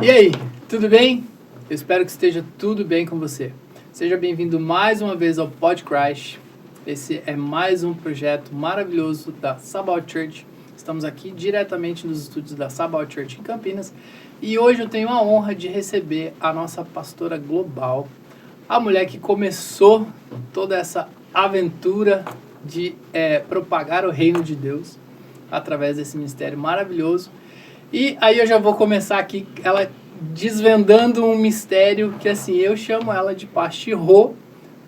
E aí, tudo bem? Eu espero que esteja tudo bem com você. Seja bem-vindo mais uma vez ao Podcrash. Esse é mais um projeto maravilhoso da Sabaoth Church. Estamos aqui diretamente nos estúdios da Sabaoth Church em Campinas. E hoje eu tenho a honra de receber a nossa pastora global, a mulher que começou toda essa aventura de propagar o reino de Deus através desse ministério maravilhoso. E aí eu já vou começar aqui, ela desvendando um mistério que, assim, eu chamo ela de Pachi Rô,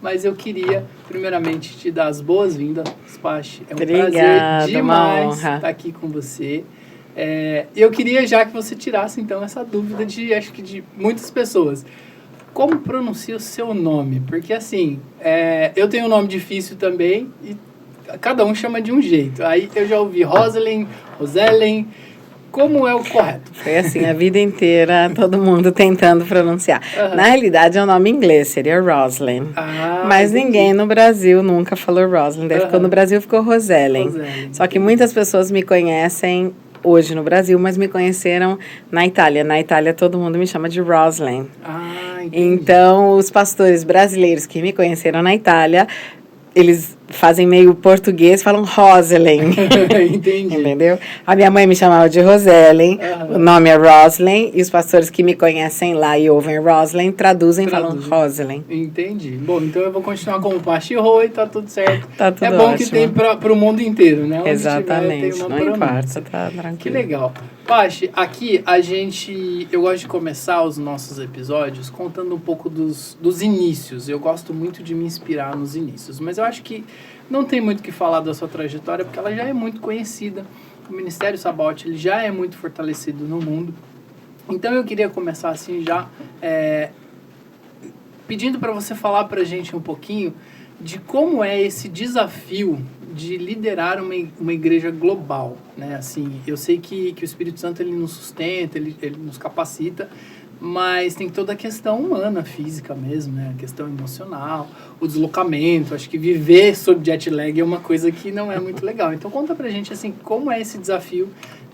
mas eu queria, primeiramente, te dar as boas-vindas, Pachi. É um prazer demais estar aqui com você. Eu queria já que você tirasse, então, essa dúvida acho que de muitas pessoas. Como pronuncia o seu nome? Porque, assim, eu tenho um nome difícil também e cada um chama de um jeito. Aí eu já ouvi Roselen. Como é o correto? Foi assim, a vida inteira, todo mundo tentando pronunciar. Uhum. Na realidade, é um nome inglês, seria Rosalind. Mas entendi. Ninguém no Brasil nunca falou Rosalind. Daí ficou no Brasil, ficou Rosellen. Só que muitas pessoas me conhecem hoje no Brasil, mas me conheceram na Itália. Na Itália, todo mundo me chama de Rosalind. Então, os pastores brasileiros que me conheceram na Itália, eles fazem meio português, falam Roselen. Entendi. Entendeu? A minha mãe me chamava de Roselen, o nome é Roslen, e os pastores que me conhecem lá e ouvem Roslen, traduzem e falam Roselen. Entendi. Bom, então eu vou continuar como Pachi Rô e tá tudo certo. Tá tudo ótimo. Ótimo. Que tem para o mundo inteiro, né? Onde exatamente, tiver, não importa, tá tranquilo. Que legal. Pachi, aqui eu gosto de começar os nossos episódios contando um pouco dos inícios. Eu gosto muito de me inspirar nos inícios, mas eu acho que não tem muito o que falar da sua trajetória, porque ela já é muito conhecida. O Ministério Sabaoth, ele já é muito fortalecido no mundo. Então eu queria começar assim já pedindo para você falar para a gente um pouquinho de como é esse desafio de liderar uma igreja global, né? Assim, eu sei que o Espírito Santo ele nos sustenta, ele nos capacita, mas tem toda a questão humana, física mesmo, né? A questão emocional, o deslocamento. Acho que viver sob jet lag é uma coisa que não é muito legal. Então conta pra gente assim, como é esse desafio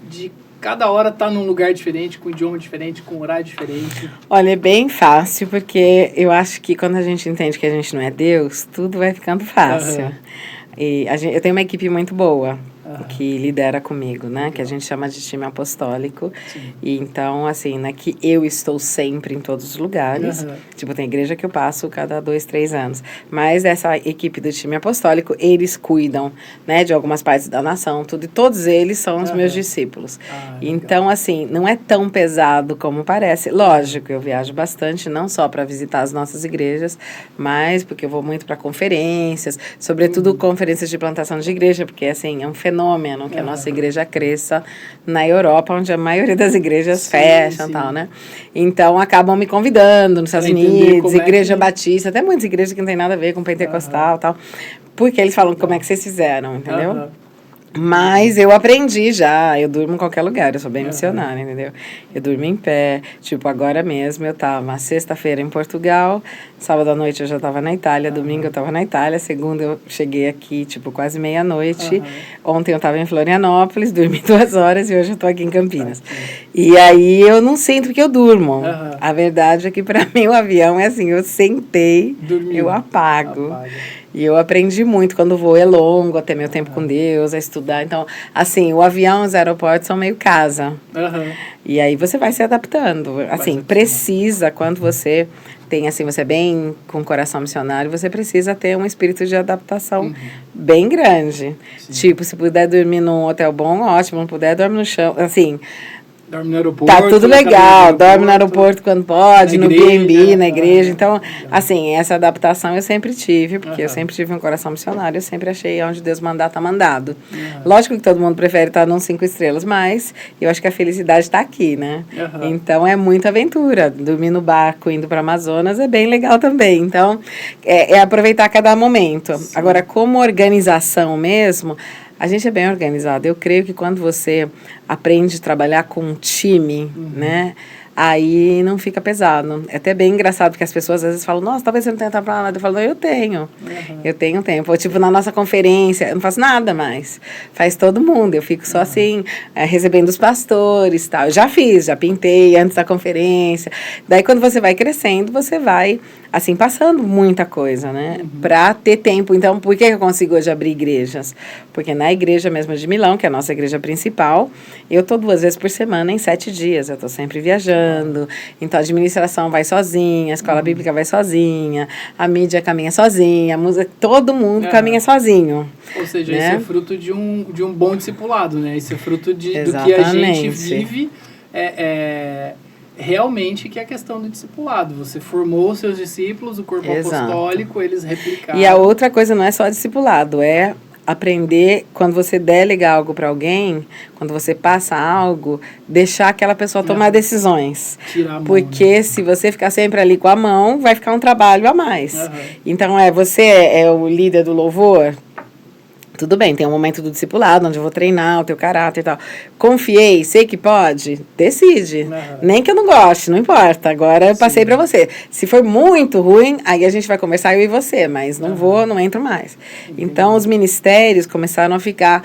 de cada hora estar num lugar diferente, com idioma diferente, com horário diferente. Olha, é bem fácil, porque eu acho que quando a gente entende que a gente não é Deus, tudo vai ficando fácil. E eu tenho uma equipe muito boa que lidera comigo, né? Legal. Que a gente chama de time apostólico. Sim. E então, assim, não é que eu estou sempre em todos os lugares. Tipo, tem igreja que eu passo cada 2, 3 anos. Mas essa equipe do time apostólico, eles cuidam, né? De algumas partes da nação, tudo. E todos eles são os meus discípulos. Então, assim, não é tão pesado como parece. Lógico, eu viajo bastante, não só para visitar as nossas igrejas, mas porque eu vou muito para conferências, sobretudo conferências de plantação de igreja, porque, assim, é um fenômeno que a nossa igreja cresça na Europa, onde a maioria das igrejas fecham e tal, né? Então, acabam me convidando nos Estados Unidos, igreja batista, até muitas igrejas que não tem nada a ver com pentecostal e tal, porque eles falam como é que vocês fizeram, entendeu? Mas eu aprendi já, eu durmo em qualquer lugar, eu sou bem missionária, entendeu? Eu durmo em pé, tipo, agora mesmo eu tava sexta-feira em Portugal, sábado à noite eu já tava na Itália, domingo eu tava na Itália, segunda eu cheguei aqui, tipo, quase meia-noite, ontem eu tava em Florianópolis, dormi 2 horas e hoje eu tô aqui em Campinas. E aí eu não sinto porque eu durmo. A verdade é que pra mim o avião é assim, eu sentei, eu apago. E eu aprendi muito, quando o voo é longo, até meu tempo com Deus, a estudar. Então, assim, o avião e os aeroportos são meio casa. E aí você vai se adaptando. Assim, precisa, quando você tem, assim, você é bem com coração missionário, você precisa ter um espírito de adaptação bem grande. Sim. Tipo, se puder dormir num hotel bom, ótimo. Não puder, dorme no chão. Assim, dorme no aeroporto. Tá tudo legal, dorme no aeroporto quando pode, no B&B, na igreja. Então, assim, essa adaptação eu sempre tive, porque eu sempre tive um coração missionário, eu sempre achei onde Deus mandar, tá mandado. Lógico que todo mundo prefere estar num 5 estrelas, mas eu acho que a felicidade está aqui, né? Então, é muita aventura. Dormir no barco, indo para Amazonas, é bem legal também. Então, é aproveitar cada momento. Sim. Agora, como organização mesmo, a gente é bem organizado. Eu creio que quando você aprende a trabalhar com um time, né? aí não fica pesado. É até bem engraçado, porque as pessoas às vezes falam, nossa, talvez você não tenha tempo pra nada. Eu falo, não, eu tenho. Eu tenho tempo. Ou, tipo, na nossa conferência, eu não faço nada mais. Faz todo mundo. Eu fico só assim, recebendo os pastores e tal. Eu já fiz, já pintei antes da conferência. Daí, quando você vai crescendo, você vai, assim, passando muita coisa, né? Pra ter tempo. Então, por que eu consigo hoje abrir igrejas? Porque na igreja mesmo de Milão, que é a nossa igreja principal, eu tô 2 vezes por semana em 7 dias. Eu tô sempre viajando. Então, a administração vai sozinha, a escola bíblica vai sozinha, a mídia caminha sozinha, a música, todo mundo caminha sozinho. Ou seja, né? Isso é fruto de um bom discipulado, né? Isso é fruto do que a gente vive realmente, que é a questão do discipulado. Você formou os seus discípulos, o corpo apostólico, eles replicaram. E a outra coisa não é só discipulado, é aprender, quando você delega algo para alguém, quando você passa algo, deixar aquela pessoa tomar decisões. Tirar a mão, porque se você ficar sempre ali com a mão, vai ficar um trabalho a mais. Então, você é o líder do louvor? Tudo bem, tem um momento do discipulado, onde eu vou treinar o teu caráter e tal. Confiei, sei que pode, decide. Nem que eu não goste, não importa. Agora eu passei para você. Se for muito ruim, aí a gente vai conversar, eu e você, mas não entro mais. Então, os ministérios começaram a ficar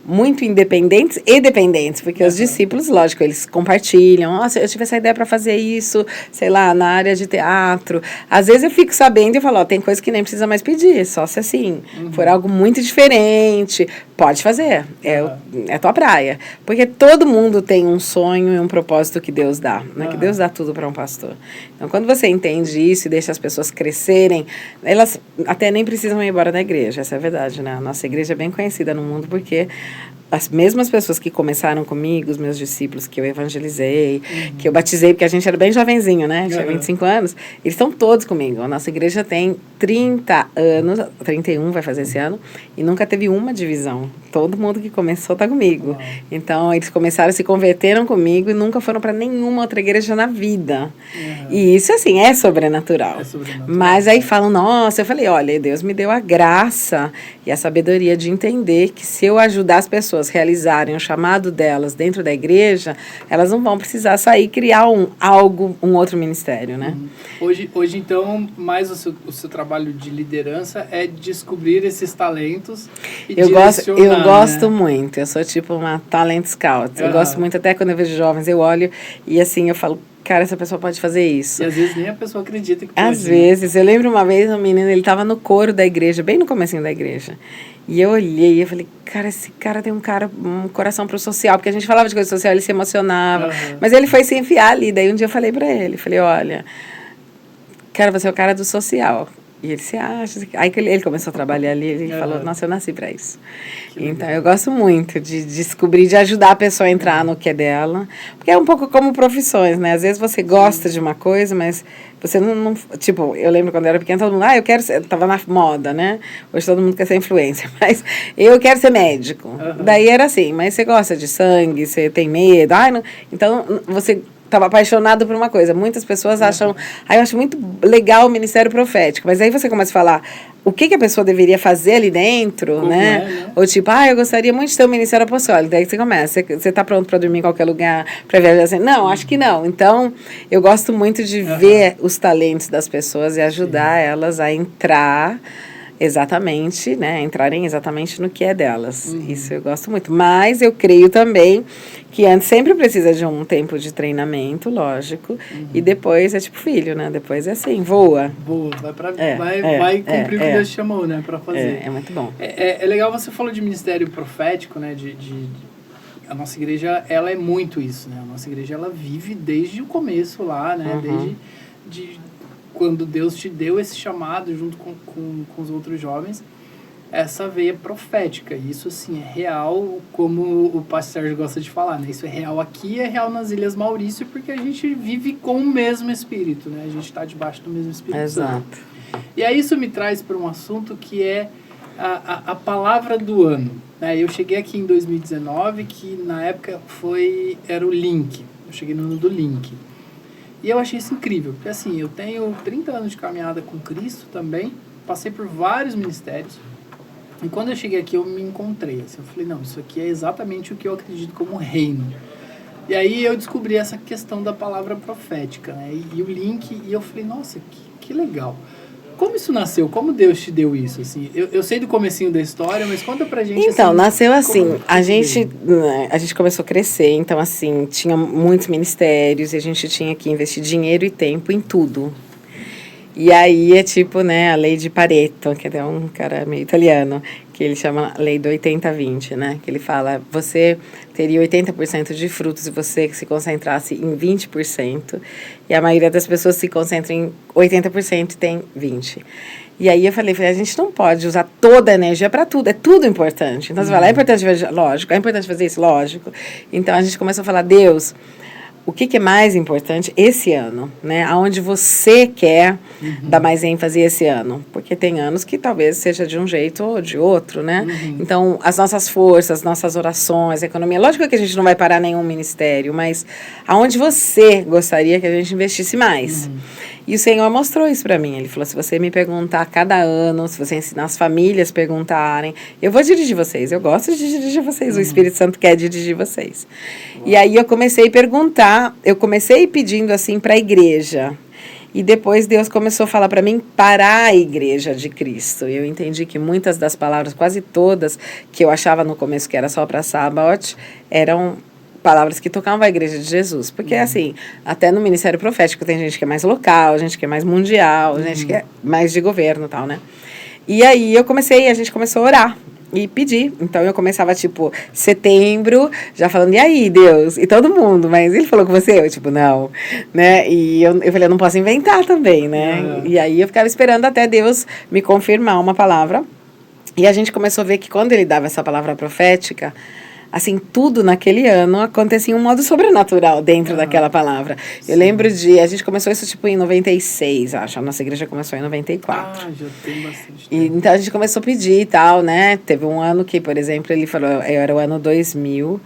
muito independentes e dependentes, porque os discípulos, lógico, eles compartilham. Nossa, eu tive essa ideia para fazer isso, sei lá, na área de teatro. Às vezes eu fico sabendo e falo, ó, tem coisa que nem precisa mais pedir, só se assim, for algo muito diferente, pode fazer, é tua praia. Porque todo mundo tem um sonho e um propósito que Deus dá, né? Que Deus dá tudo para um pastor. Então, quando você entende isso e deixa as pessoas crescerem, elas até nem precisam ir embora da igreja, essa é a verdade, né? A nossa igreja é bem conhecida no mundo porque as mesmas pessoas que começaram comigo, os meus discípulos que eu evangelizei, que eu batizei, porque a gente era bem jovenzinho, né? Tinha 25 anos. Eles estão todos comigo. A nossa igreja tem 30 anos, 31 vai fazer esse ano, e nunca teve uma divisão. Todo mundo que começou está comigo. Então, eles começaram, se converteram comigo e nunca foram para nenhuma outra igreja na vida. E isso, assim, é sobrenatural. Mas aí falam, nossa, eu falei, olha, Deus me deu a graça e a sabedoria de entender que se eu ajudar as pessoas a realizarem o chamado delas dentro da igreja, elas não vão precisar sair e criar um outro ministério, né? Hoje, então, mais o seu trabalho de liderança é descobrir esses talentos e direcionar. Eu gosto muito, eu sou tipo uma talent scout. Eu gosto muito, até quando eu vejo jovens, eu olho e assim, eu falo, cara, essa pessoa pode fazer isso. E às vezes nem a pessoa acredita que pode. Às vezes. Eu lembro uma vez, um menino, ele estava no coro da igreja, bem no comecinho da igreja. E eu olhei e eu falei, cara, esse cara tem um coração pro social. Porque a gente falava de coisa social, ele se emocionava. Mas ele foi se enfiar ali. Daí um dia eu falei pra ele, falei, olha, cara, você é o cara do social. E ele se acha... Aí que ele começou a trabalhar ali, ele falou, nossa, eu nasci para isso. Então, eu gosto muito de descobrir, de ajudar a pessoa a entrar no que é dela. Porque é um pouco como profissões, né? Às vezes você gosta de uma coisa, mas você não... Tipo, eu lembro quando eu era pequena, todo mundo... eu quero ser... Tava na moda, né? Hoje todo mundo quer ser influencer. Mas eu quero ser médico. Daí era assim, mas você gosta de sangue, você tem medo. Então, você... estava apaixonado por uma coisa. Muitas pessoas acham... eu acho muito legal o ministério profético. Mas aí você começa a falar o que a pessoa deveria fazer ali dentro, né? Ou tipo, eu gostaria muito de ter um ministério apostólico. Daí você começa, você está pronto para dormir em qualquer lugar, para viajar assim? Não, acho que não. Então, eu gosto muito de ver os talentos das pessoas e ajudar elas a entrar... exatamente, né, entrarem exatamente no que é delas. Isso eu gosto muito. Mas eu creio também que antes sempre precisa de um tempo de treinamento, lógico, e depois é tipo filho, né? Depois é assim, voa. Voa, vai cumprir o que Deus chamou, né, para fazer. É muito bom. É legal, você falou de ministério profético, né, a nossa igreja, ela é muito isso, né? A nossa igreja, ela vive desde o começo lá, né, desde quando Deus te deu esse chamado junto com os outros jovens, essa veia profética. Isso, assim, é real, como o pastor Sérgio gosta de falar, né? Isso é real aqui, é real nas Ilhas Maurício, porque a gente vive com o mesmo Espírito, né? A gente está debaixo do mesmo Espírito Santo. E aí isso me traz para um assunto que é a palavra do ano, né? Eu cheguei aqui em 2019, que na época era o Link. Eu cheguei no ano do Link. E eu achei isso incrível, porque assim, eu tenho 30 anos de caminhada com Cristo também, passei por vários ministérios, e quando eu cheguei aqui eu me encontrei, assim, eu falei, não, isso aqui é exatamente o que eu acredito como reino. E aí eu descobri essa questão da palavra profética, né? E o link, e eu falei, nossa, que legal. Como isso nasceu? Como Deus te deu isso? Assim, eu sei do comecinho da história, mas conta pra gente. Então, assim, nasceu assim, a gente começou a crescer, então assim, tinha muitos ministérios e a gente tinha que investir dinheiro e tempo em tudo. E aí é tipo, né, a lei de Pareto, que é um cara meio italiano, que ele chama lei do 80-20, né? Que ele fala, você teria 80% de frutos se você se concentrasse em 20%, e a maioria das pessoas se concentra em 80% e tem 20%. E aí eu falei, a gente não pode usar toda a energia para tudo, é tudo importante. Então você fala, é importante fazer, lógico, é importante fazer isso, lógico. Então a gente começou a falar, Deus, o que é mais importante esse ano, né? Aonde você quer dar mais ênfase esse ano? Porque tem anos que talvez seja de um jeito ou de outro, né? Então, as nossas forças, as nossas orações, a economia. Lógico que a gente não vai parar nenhum ministério, mas aonde você gostaria que a gente investisse mais? E o Senhor mostrou isso para mim. Ele falou, se você me perguntar cada ano, se você ensinar as famílias a perguntarem, eu vou dirigir vocês. Eu gosto de dirigir vocês. O Espírito Santo quer dirigir vocês. E aí eu comecei a perguntar, eu comecei pedindo assim para a igreja. E depois Deus começou a falar para mim para a igreja de Cristo. Eu entendi que muitas das palavras, quase todas, que eu achava no começo que era só para Sabaoth, eram palavras que tocavam a igreja de Jesus. Porque, assim, até no ministério profético tem gente que é mais local, gente que é mais mundial, gente que é mais de governo e tal, né? E aí a gente começou a orar e pedir. Então, eu começava, tipo, setembro, já falando, e aí, Deus? E todo mundo, mas ele falou com você? Eu, tipo, não, né? E eu falei, eu não posso inventar também, né? E aí, eu ficava esperando até Deus me confirmar uma palavra. E a gente começou a ver que quando ele dava essa palavra profética, assim, tudo naquele ano acontecia em um modo sobrenatural dentro daquela palavra. Eu lembro a gente começou isso tipo em 96, acho. A nossa igreja começou em 94. Já tem bastante tempo. Então a gente começou a pedir e tal, né? Teve um ano que, por exemplo, ele falou, era o ano 2000,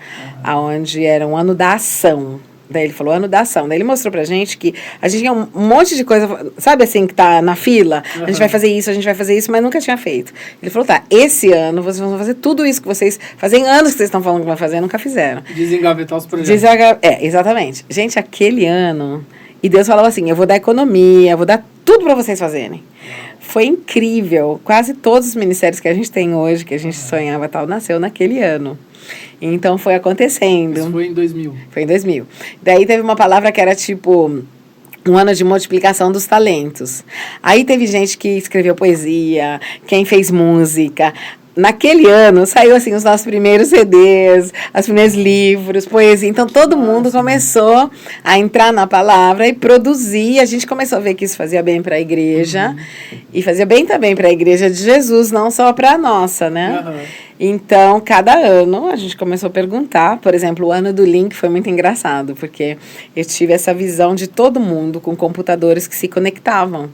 onde era um ano da ação. Daí ele falou, ano da ação. Daí ele mostrou pra gente que a gente tinha um monte de coisa, sabe assim, que tá na fila? A gente vai fazer isso, mas nunca tinha feito. Ele falou, tá, esse ano vocês vão fazer tudo isso que vocês fazem anos que vocês estão falando que vão fazer, nunca fizeram. Desengavetar os projetos. Exatamente. Gente, aquele ano, e Deus falou assim, eu vou dar economia, eu vou dar tudo pra vocês fazerem. Foi incrível. Quase todos os ministérios que a gente tem hoje, que a gente sonhava tal, nasceu naquele ano. Então, foi acontecendo. Isso foi em 2000. Foi em 2000. Daí teve uma palavra que era tipo um ano de multiplicação dos talentos. Aí teve gente que escreveu poesia, quem fez música. Naquele ano, saiu assim os nossos primeiros CDs, os primeiros livros, poesia. Então, todo mundo começou a entrar na palavra e produzir. A gente começou a ver que isso fazia bem para a igreja. E fazia bem também para a igreja de Jesus, não só para a nossa, né? Então, cada ano, a gente começou a perguntar. Por exemplo, o ano do Link foi muito engraçado, porque eu tive essa visão de todo mundo com computadores que se conectavam.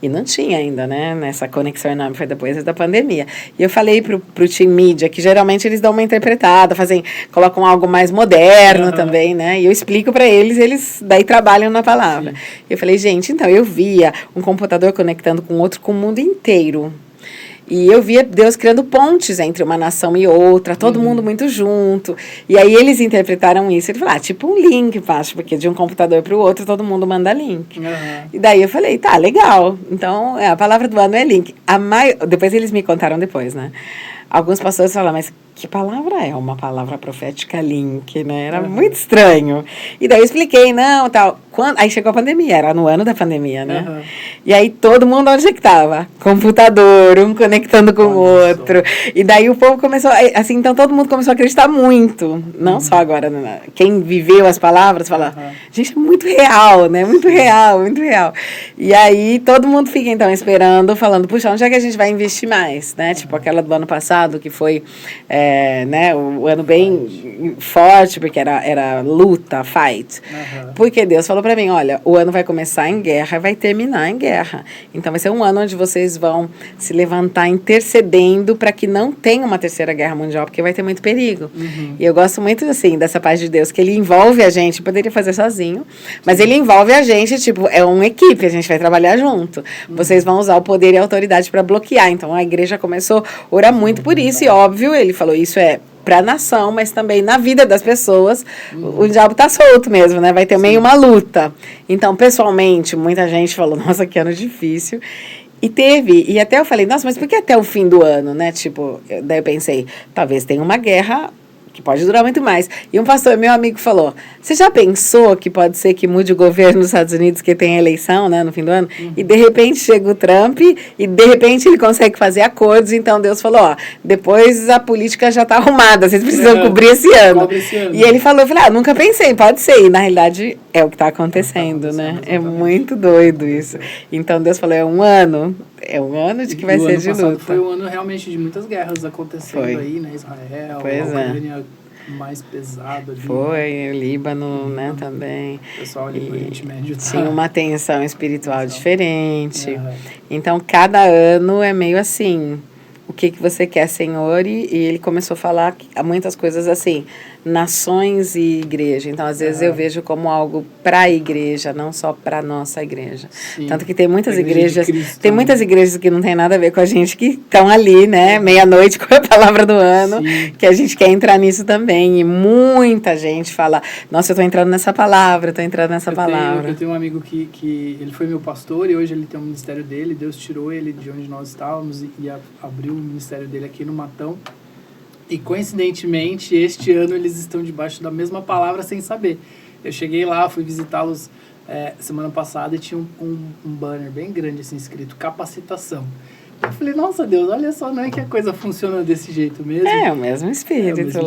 E não tinha ainda, né? Nessa conexão enorme, foi depois da pandemia. E eu falei pro Team Media, que geralmente eles dão uma interpretada, colocam algo mais moderno também, né? E eu explico para eles daí trabalham na palavra. Eu falei, gente, então, eu via um computador conectando com outro, com o mundo inteiro. E eu via Deus criando pontes entre uma nação e outra, todo mundo muito junto. E aí eles interpretaram isso. Ele falou, tipo um link, acho, porque de um computador para o outro todo mundo manda link. E daí eu falei, tá, legal. Então, a palavra do ano é link. Depois eles me contaram depois, né? Alguns pastores falaram, mas que palavra é uma palavra profética link, né? Era muito estranho. E daí eu expliquei, não, tal. Aí chegou a pandemia, era no ano da pandemia, né? E aí todo mundo onde é que estava? Computador, um conectando com o outro. E daí o povo começou, assim, então todo mundo começou a acreditar muito. Não só agora, né? Quem viveu as palavras fala, gente, é muito real, né? Muito real, muito real. E aí todo mundo fica então esperando, falando, puxa, onde é que a gente vai investir mais, né? Tipo aquela do ano passado, que foi né, o ano bem forte, porque era luta, fight. Porque Deus falou para mim, olha, o ano vai começar em guerra e vai terminar em guerra. Então vai ser um ano onde vocês vão se levantar intercedendo para que não tenha uma terceira guerra mundial, porque vai ter muito perigo. E eu gosto muito, assim, dessa paz de Deus, que ele envolve a gente, poderia fazer sozinho, mas ele envolve a gente, tipo, é uma equipe, a gente vai trabalhar junto. Vocês vão usar o poder e a autoridade para bloquear. Então a igreja começou a orar muito por isso, e óbvio, ele falou, isso é para a nação, mas também na vida das pessoas, o diabo tá solto mesmo, né? Vai ter meio uma luta. Então, pessoalmente, muita gente falou, nossa, que ano difícil. E até eu falei, nossa, mas por que até o fim do ano, né? Tipo, daí eu pensei, talvez tenha uma guerra que pode durar muito mais. E um pastor, meu amigo, falou, você já pensou que pode ser que mude o governo dos Estados Unidos, que tem a eleição, né, no fim do ano? E de repente chega o Trump e de repente ele consegue fazer acordos, então Deus falou, ó, depois a política já está arrumada, vocês precisam cobrir esse ano. E ele falou, eu falei, nunca pensei, pode ser. E na realidade é o que está acontecendo, né? É muito doido isso. Então Deus falou, é um ano de que vai ser de luta. Foi um ano realmente de muitas guerras acontecendo aí, né? Israel, a Ucrânia mais pesado ali. Foi, o Líbano, né, também. O pessoal ali no Oriente Médio tinha uma tensão espiritual diferente. Então, cada ano é meio assim, o que você quer, Senhor? E ele começou a falar muitas coisas assim, nações e igreja. Então, às vezes, eu vejo como algo para a igreja, não só para a nossa igreja. Sim. Tanto que tem muitas igrejas, tem muitas igrejas que não tem nada a ver com a gente, que estão ali, né, meia-noite com a palavra do ano, que a gente quer entrar nisso também. E muita gente fala, nossa, eu estou entrando nessa palavra, Eu tenho um amigo que ele foi meu pastor e hoje ele tem um ministério dele, Deus tirou ele de onde nós estávamos e abriu o ministério dele aqui no Matão. E, coincidentemente, este ano eles estão debaixo da mesma palavra sem saber. Eu cheguei lá, fui visitá-los semana passada e tinha um banner bem grande, assim, escrito capacitação. Eu falei, nossa Deus, olha só, não é que a coisa funciona desse jeito mesmo? É o mesmo espírito, lógico.